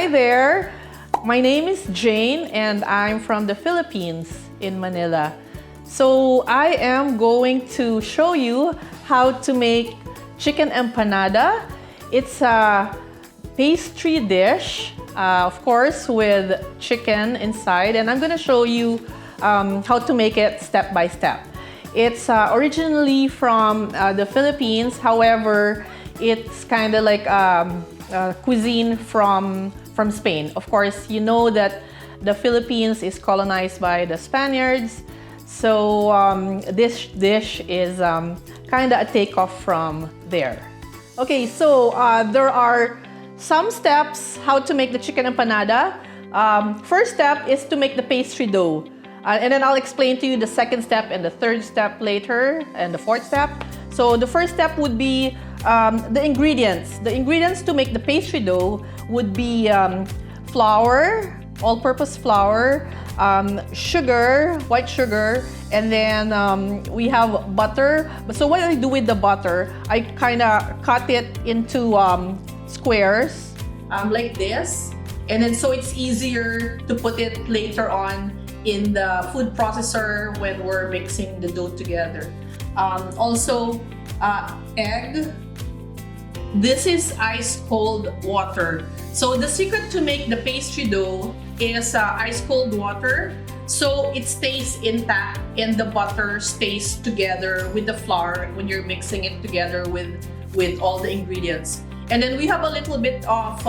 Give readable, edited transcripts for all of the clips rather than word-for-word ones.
Hi there, my name is Jane and I'm from the Philippines in Manila. So I am going to show you how to make chicken empanada. It's a pastry dish, of course, with chicken inside, and I'm going to show you how to make it step by step. It's originally from the Philippines, however, it's kind of like cuisine from Spain. Of course, you know that the Philippines is colonized by the Spaniards, so this dish is kind of a takeoff from there. Okay, so there are some steps how to make the chicken empanada. First step is to make the pastry dough. And then I'll explain to you the second step and the third step later, and the fourth step. So the first step would be the ingredients. The ingredients to make the pastry dough would be flour, all-purpose flour, sugar, white sugar, and then we have butter. So what I do with the butter, I kind of cut it into squares like this, and then so it's easier to put it later on in the food processor when we're mixing the dough together. Also, egg. This is ice cold water. So the secret to make the pastry dough is ice cold water, so it stays intact and the butter stays together with the flour when you're mixing it together with all the ingredients. And then we have a little bit of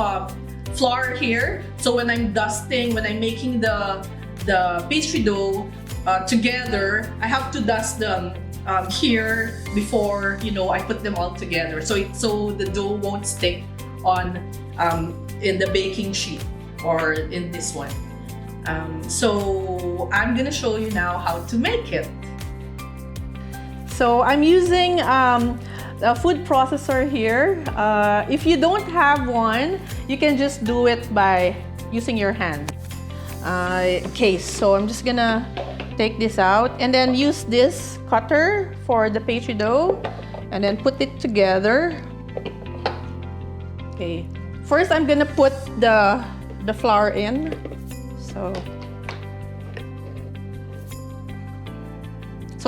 flour here, so when I'm making the pastry dough together, I have to dust them here before I put them all together, so the dough won't stick on in the baking sheet or in this one. So I'm gonna show you now how to make it. So I'm using a food processor here. If you don't have one, you can just do it by using your hand. Okay, so I'm just gonna take this out and then use this cutter for the pastry dough and then put it together. Okay, first I'm gonna put the flour in. So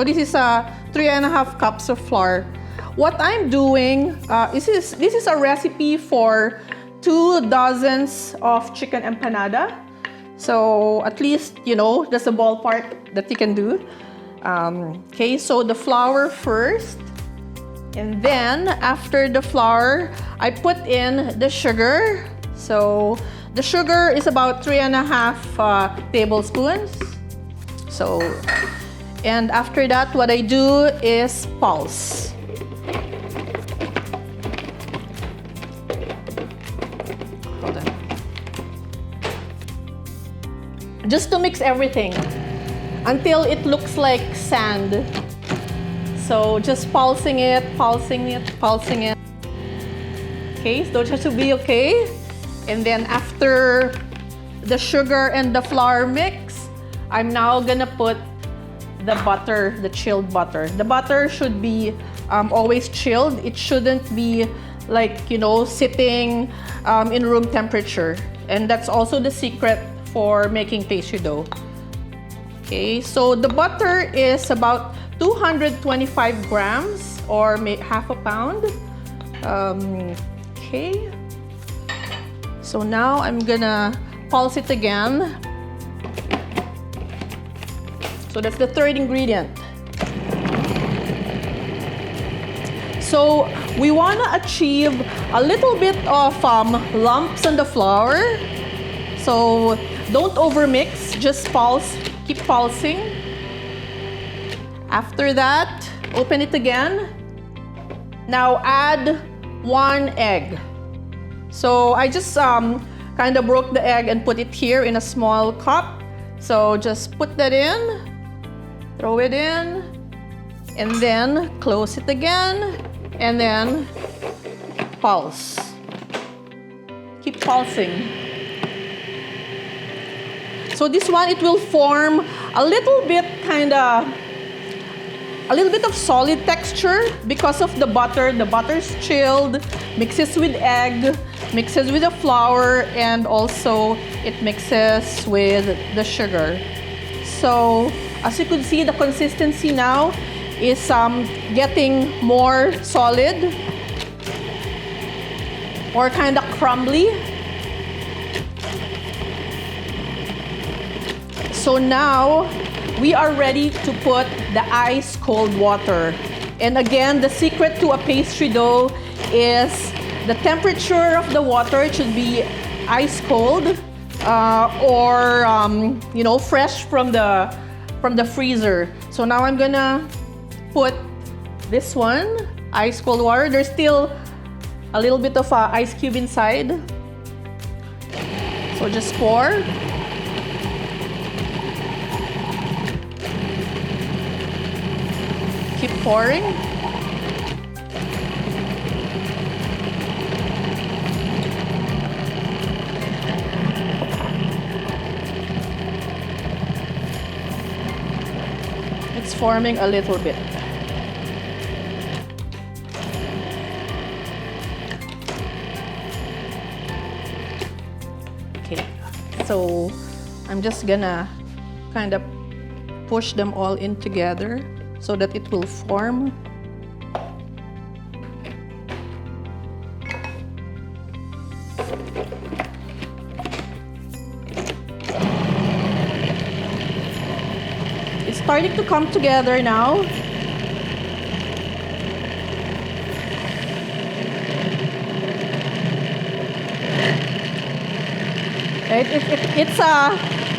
this is 3.5 cups of flour. What I'm doing, this is a recipe for 2 dozens of chicken empanada. So at least, that's a ballpark that you can do. Okay, so the flour first. And then after the flour, I put in the sugar. So the sugar is about 3.5 tablespoons. So, and after that, what I do is pulse. Just to mix everything until it looks like sand. So just pulsing it. Okay, so that should be okay. And then after the sugar and the flour mix, I'm now gonna put the butter, the chilled butter. The butter should be always chilled. It shouldn't be like, sitting in room temperature. And that's also the secret for making pastry dough. Okay, so the butter is about 225 grams or half a pound. Okay, so now I'm gonna pulse it again. So that's the third ingredient. So we wanna achieve a little bit of lumps on the flour. So don't overmix, just pulse, keep pulsing. After that, open it again. Now add 1 egg. So I just kind of broke the egg and put it here in a small cup. So just put that in, throw it in, and then close it again, and then pulse. Keep pulsing. So this one, it will form a little bit kind of a little bit of solid texture because of the butter. The butter's chilled, mixes with egg, mixes with the flour, and also it mixes with the sugar. So as you can see, the consistency now is getting more solid or kind of crumbly. So now we are ready to put the ice cold water. And again, the secret to a pastry dough is the temperature of the water. It should be ice cold or you know, fresh from the freezer. So now I'm gonna put this one, ice cold water. There's still a little bit of ice cube inside. So just pour. Keep pouring. It's forming a little bit. Okay, so I'm just gonna kind of push them all in together so that it will form. It's starting to come together now.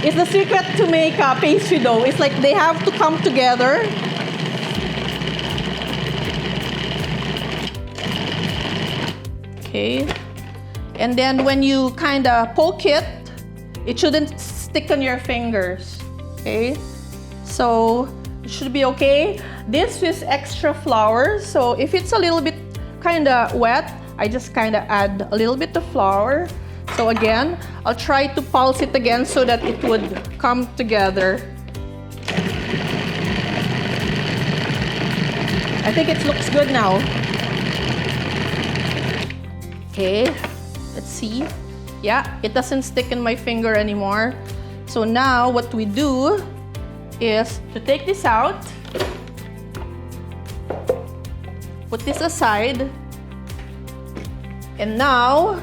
It's the secret to make a pastry dough. It's like they have to come together. Okay, and then when you kind of poke it, it shouldn't stick on your fingers. Okay, so it should be okay. This is extra flour, so if it's a little bit kind of wet, I just kind of add a little bit of flour. So again, I'll try to pulse it again so that it would come together. I think it looks good now. Okay, let's see. Yeah, it doesn't stick in my finger anymore. So now what we do is to take this out, put this aside, and now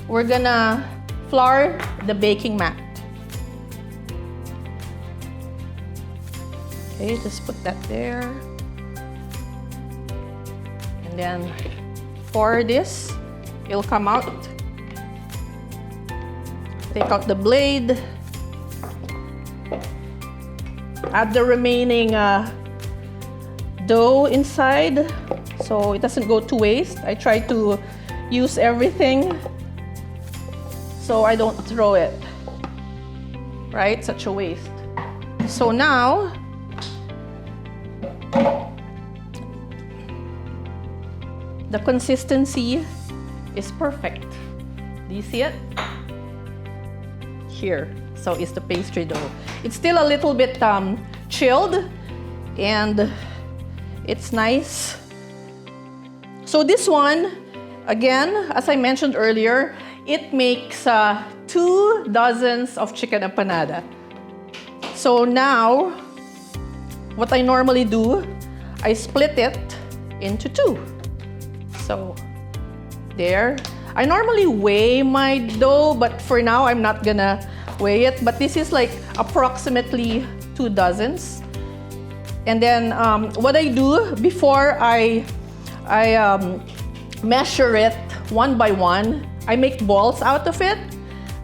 we're gonna flour the baking mat. Okay, just put that there. And then pour this, it'll come out. Take out the blade. Add the remaining dough inside so it doesn't go to waste. I try to use everything so I don't throw it, right? Such a waste. So now, the consistency is perfect. Do you see it? Here, so it's the pastry dough. It's still a little bit chilled and it's nice. So this one, again, as I mentioned earlier, it makes 2 dozens of chicken empanada. So now, what I normally do, I split it into 2. So, there. I normally weigh my dough, but for now, I'm not gonna weigh it. But this is like approximately 2 dozens. And then, what I do before I measure it one by one, I make balls out of it,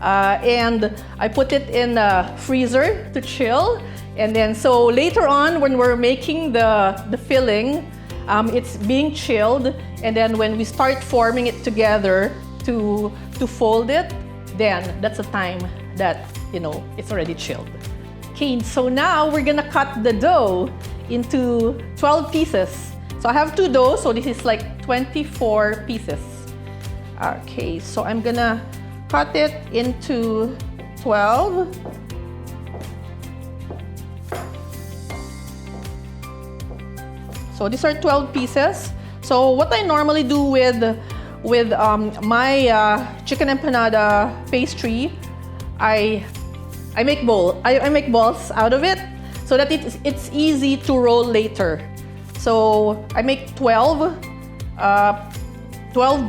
and I put it in the freezer to chill. And then, so later on, when we're making the filling, it's being chilled. And then when we start forming it together to fold it, then that's the time that, you know, it's already chilled. Okay, so now we're gonna cut the dough into 12 pieces. So I have 2 doughs, so this is like 24 pieces. Okay, so I'm gonna cut it into 12. So these are 12 pieces. So what I normally do with my chicken empanada pastry, I make balls out of it so that it's easy to roll later. So I make 12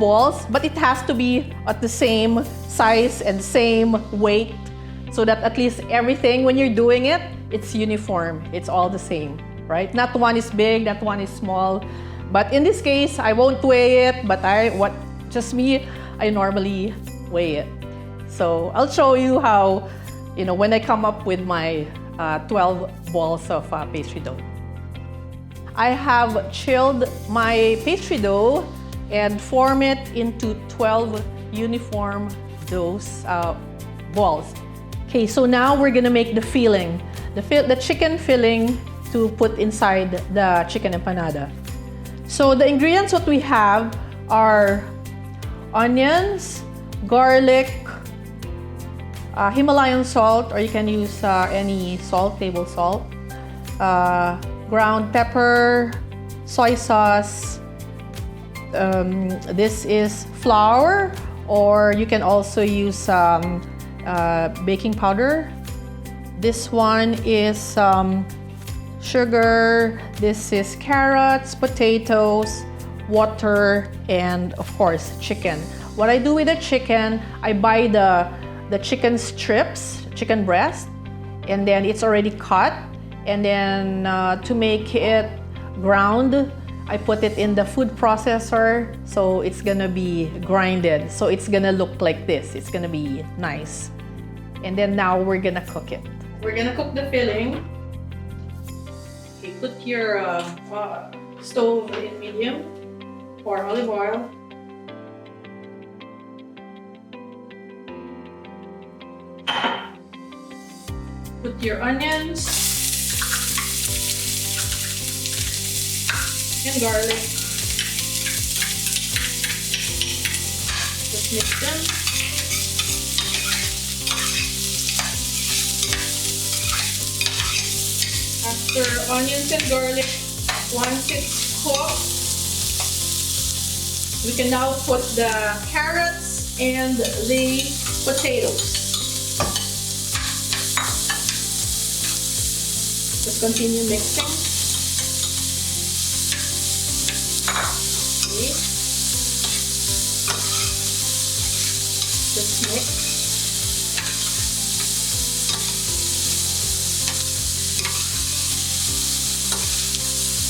balls, but it has to be at the same size and same weight so that at least everything, when you're doing it, it's uniform. It's all the same, right? Not one is big, not one is small. But in this case, I won't weigh it, but I normally weigh it. So I'll show you how, when I come up with my 12 balls of pastry dough. I have chilled my pastry dough and form it into 12 uniform balls. Okay, so now we're gonna make the filling, the chicken filling to put inside the chicken empanada. So the ingredients what we have are onions, garlic, Himalayan salt, or you can use any salt, table salt, ground pepper, soy sauce. This is flour, or you can also use baking powder. This one is sugar. This is carrots, potatoes, water, and of course chicken. What I do with the chicken, I buy the chicken strips, chicken breast, and then it's already cut. And then to make it ground, I put it in the food processor, so it's gonna be grinded. So it's gonna look like this. It's gonna be nice. And then now we're gonna cook it. We're gonna cook the filling. Okay, put your stove in medium. Pour olive oil. Put your onions and garlic. Just mix them. After onions and garlic, once it's cooked, we can now put the carrots and the potatoes. Just continue mixing. Okay. Just mix.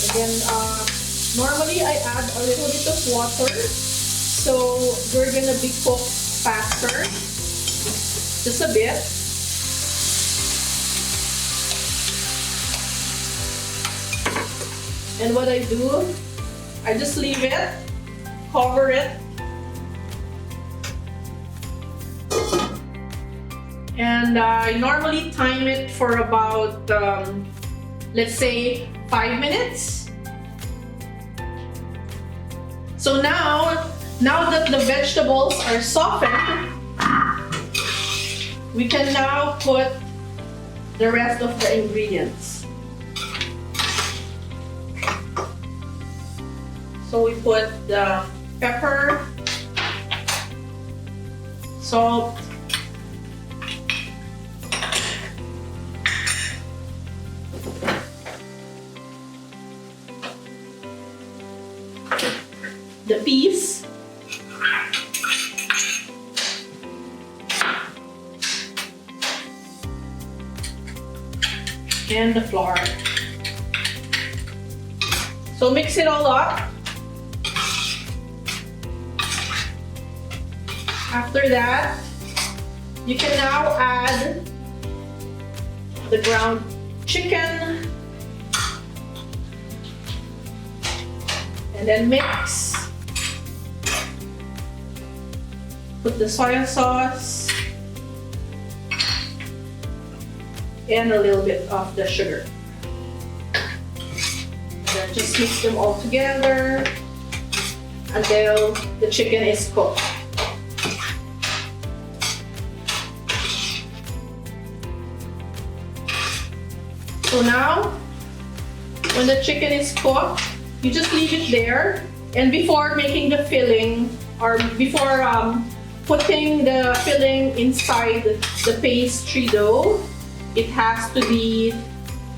And then normally I add a little bit of water, so we're gonna be cooked faster. Just a bit. And what I do, I just leave it, cover it, and I normally time it for about, let's say, 5 minutes. So now that the vegetables are softened, we can now put the rest of the ingredients. So we put the pepper, salt, the peas, and the flour. So mix it all up. After that, you can now add the ground chicken and then mix. Put the soy sauce and a little bit of the sugar. And then just mix them all together until the chicken is cooked. So now, when the chicken is cooked, you just leave it there. And before making the filling, or before putting the filling inside the pastry dough, it has to be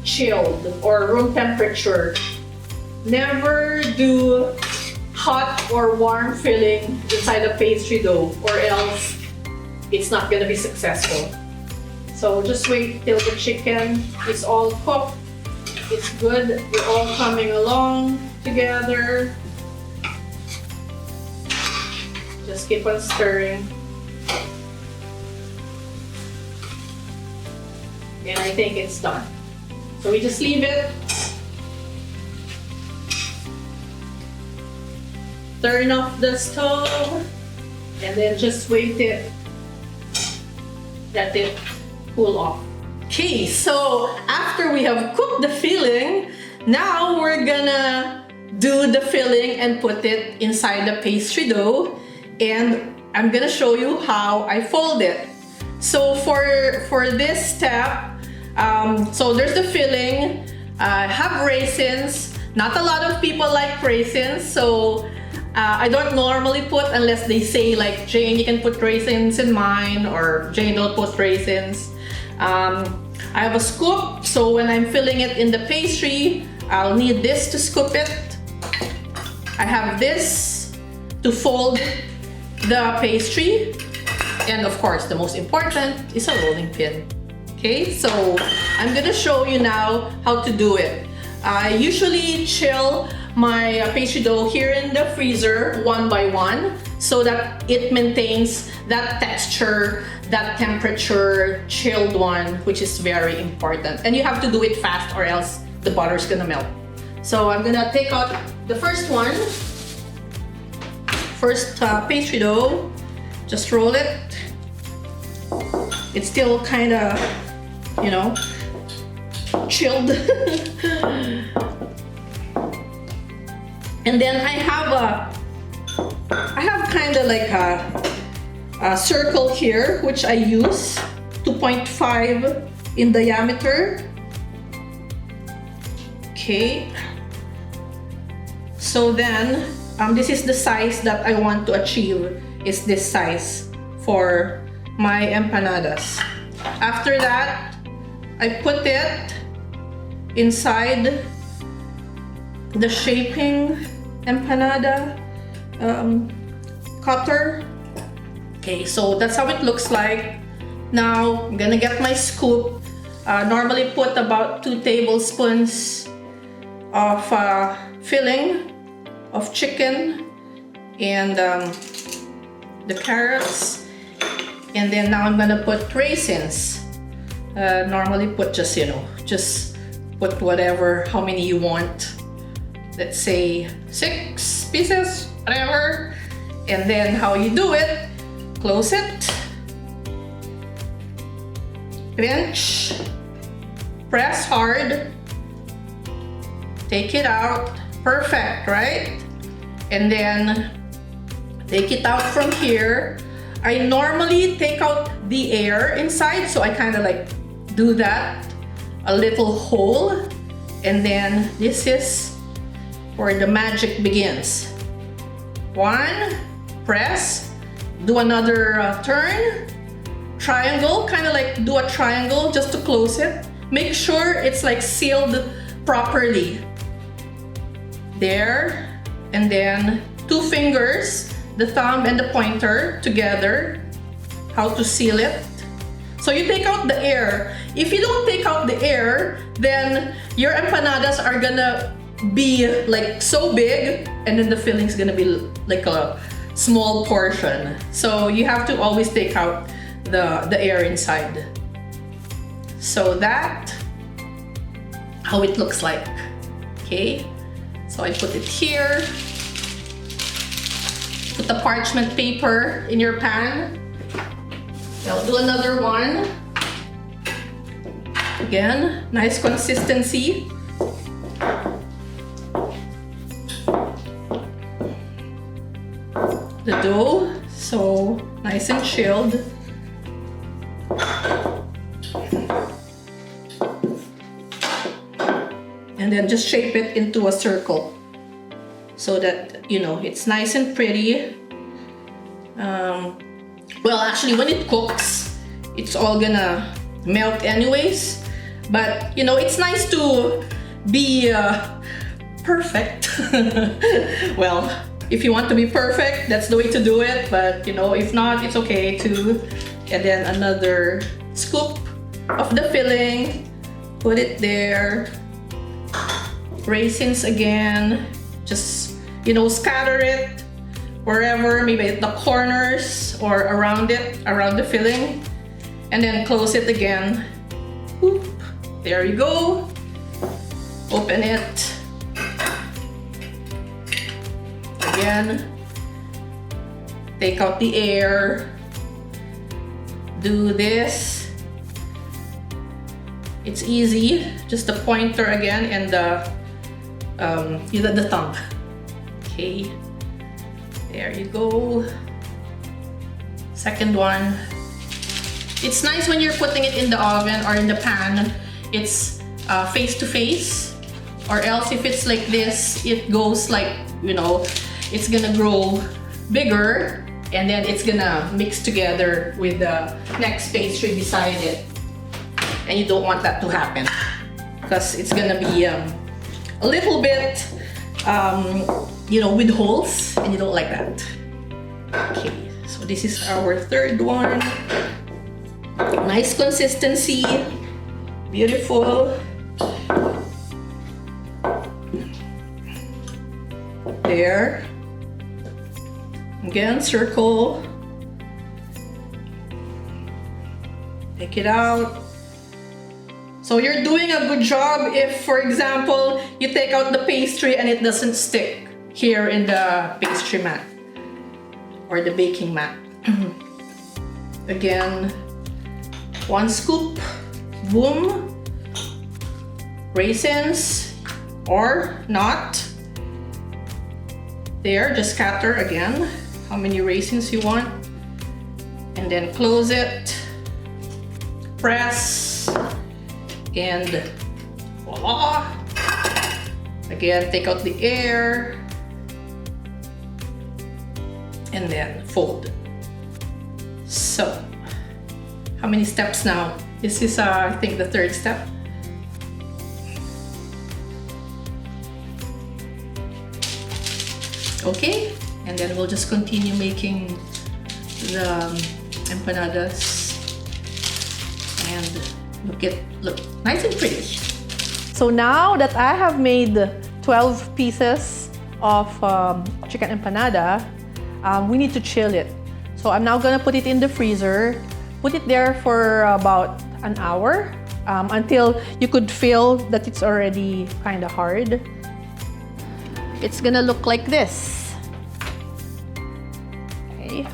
chilled or room temperature. Never do hot or warm filling inside the pastry dough, or else it's not gonna be successful. So just wait till the chicken is all cooked. It's good. We're all coming along together. Just keep on stirring. And I think it's done. So we just leave it. Turn off the stove and then just wait it. Let it cool off. Okay, so after we have cooked the filling, now we're gonna do the filling and put it inside the pastry dough. And I'm gonna show you how I fold it. So for this step, so there's the filling. Have raisins. Not a lot of people like raisins, so I don't normally put unless they say like, Jane, you can put raisins in mine, or Jane, don't put raisins. I have a scoop, so when I'm filling it in the pastry, I'll need this to scoop it. I have this to fold the pastry, and of course the most important is a rolling pin. Okay, so I'm gonna show you now how to do it. I usually chill my pastry dough here in the freezer one by one so that it maintains that texture, that temperature, chilled one, which is very important. And you have to do it fast or else the butter is gonna melt. So I'm gonna take out the first one. First pastry dough, just roll it. It's still kind of, you know, chilled. And then I have kind of like a circle here, which I use 2.5 in diameter. Okay. So then, this is the size that I want to achieve, is this size for my empanadas. After that, I put it inside the shaping empanada cutter. Okay, so that's how it looks like. Now I'm gonna get my scoop. Normally put about 2 tablespoons of filling of chicken and the carrots, and then now I'm gonna put raisins. Normally put just, you know, just put whatever, how many you want. Let's say 6 pieces, whatever. And then how you do it, close it, pinch, press hard, take it out. Perfect, right? And then take it out from here. I normally take out the air inside, so I kind of like do that, a little hole, and then this is where the magic begins. 1, press, do another turn, triangle, kind of like do a triangle just to close it. Make sure it's like sealed properly. There, and then 2 fingers, the thumb and the pointer together, how to seal it. So you take out the air. If you don't take out the air, then your empanadas are gonna be like so big, and then the filling's gonna be like a small portion. So you have to always take out the air inside. So that, how it looks like. Okay, so I put it here. Put the parchment paper in your pan. I'll do another one. Again, nice consistency. The dough, so nice and chilled. And then just shape it into a circle. so that, you know, it's nice and pretty. Well, actually, when it cooks, it's all gonna melt anyways. But, you know, it's nice to be perfect. Well, if you want to be perfect, that's the way to do it. But, you know, if not, it's okay too. And then another scoop of the filling. Put it there. Raisins again. Just, you know, scatter it wherever, maybe at the corners or around it, around the filling. And then close it again. Whoop. There you go. Open it. Again. Take out the air. Do this. It's easy. Just the pointer again and the thumb. Okay. There you go. Second one. It's nice when you're putting it in the oven or in the pan. It's face to face. Or else if it's like this, it goes like, you know, it's gonna grow bigger and then it's gonna mix together with the next pastry beside it. And you don't want that to happen because it's gonna be a little bit, you know, with holes, and you don't like that. Okay, so this is our third one. Nice consistency, beautiful. There. Again, circle. Take it out. So you're doing a good job if, for example, you take out the pastry and it doesn't stick here in the pastry mat or the baking mat. Again, one scoop, boom, raisins or not. There, just scatter again how many raisins you want and then close it, press, and voila. Again, take out the air and then fold. So, how many steps now? This is, I think, the third step. Okay, and then we'll just continue making the empanadas and look nice and pretty. So now that I have made 12 pieces of chicken empanada, we need to chill it. So I'm now gonna put it in the freezer, put it there for about an hour until you could feel that it's already kind of hard. It's gonna look like this. Okay.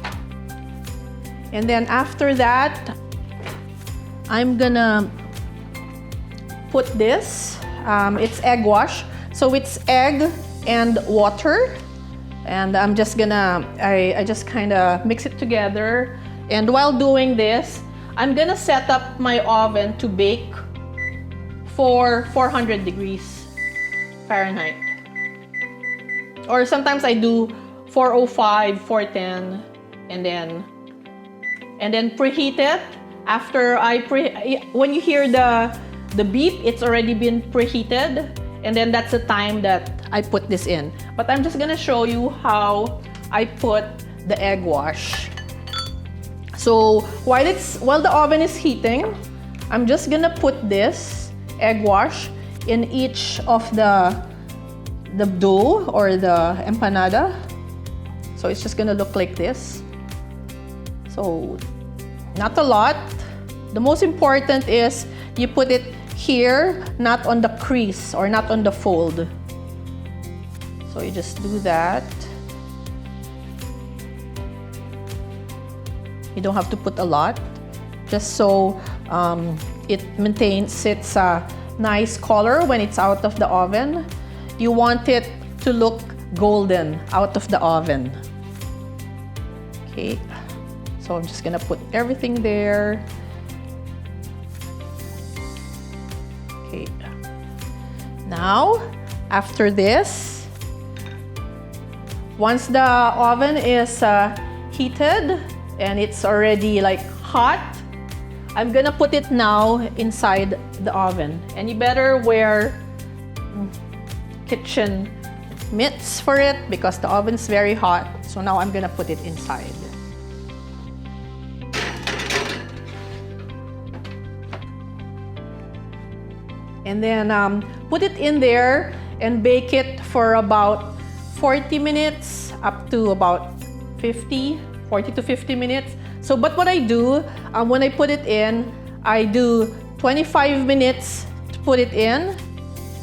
And then after that, I'm gonna put this. It's egg wash. So it's egg and water. And I'm just gonna, I just kind of mix it together. And while doing this, I'm gonna set up my oven to bake for 400 degrees Fahrenheit. Or sometimes I do 405, 410, and then preheat it. After when you hear the beep, it's already been preheated, and then that's the time that I put this in. But I'm just gonna show you how I put the egg wash. So while the oven is heating, I'm just gonna put this egg wash in each of the dough or the empanada. So it's just gonna look like this. So not a lot. The most important is you put it here, not on the crease or not on the fold. So you just do that. You don't have to put a lot, just so it maintains its nice color when it's out of the oven. You want it to look golden out of the oven. Okay, so I'm just gonna put everything there. Okay, now after this, Once the oven is heated and it's already like hot, I'm gonna put it now inside the oven. And you better wear kitchen mitts for it because the oven's very hot. So now I'm gonna put it inside. And then put it in there and bake it for about 40 minutes up to about 40 to 50 minutes. So, but what I do, when I put it in, I do 25 minutes to put it in.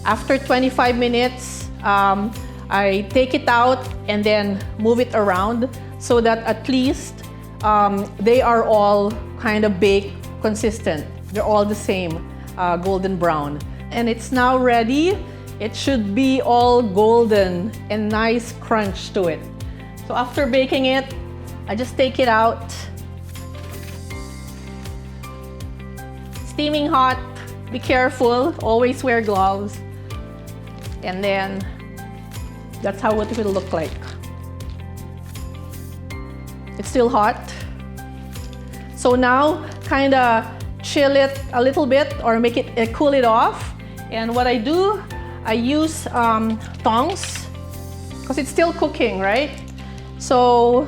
After 25 minutes, I take it out and then move it around so that at least they are all kind of baked consistent. They're all the same, golden brown. And it's now ready. It should be all golden and nice crunch to it. So after baking it, I just take it out. Steaming hot, be careful, always wear gloves. And then that's how it will look like. It's still hot. So now kind of chill it a little bit or make it cool it off. And what I do, I use tongs because it's still cooking, right? So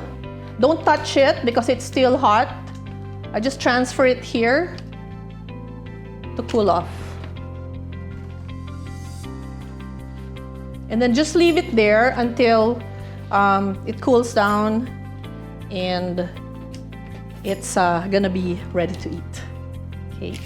don't touch it because it's still hot. I just transfer it here to cool off. And then just leave it there until it cools down and it's gonna be ready to eat. Okay.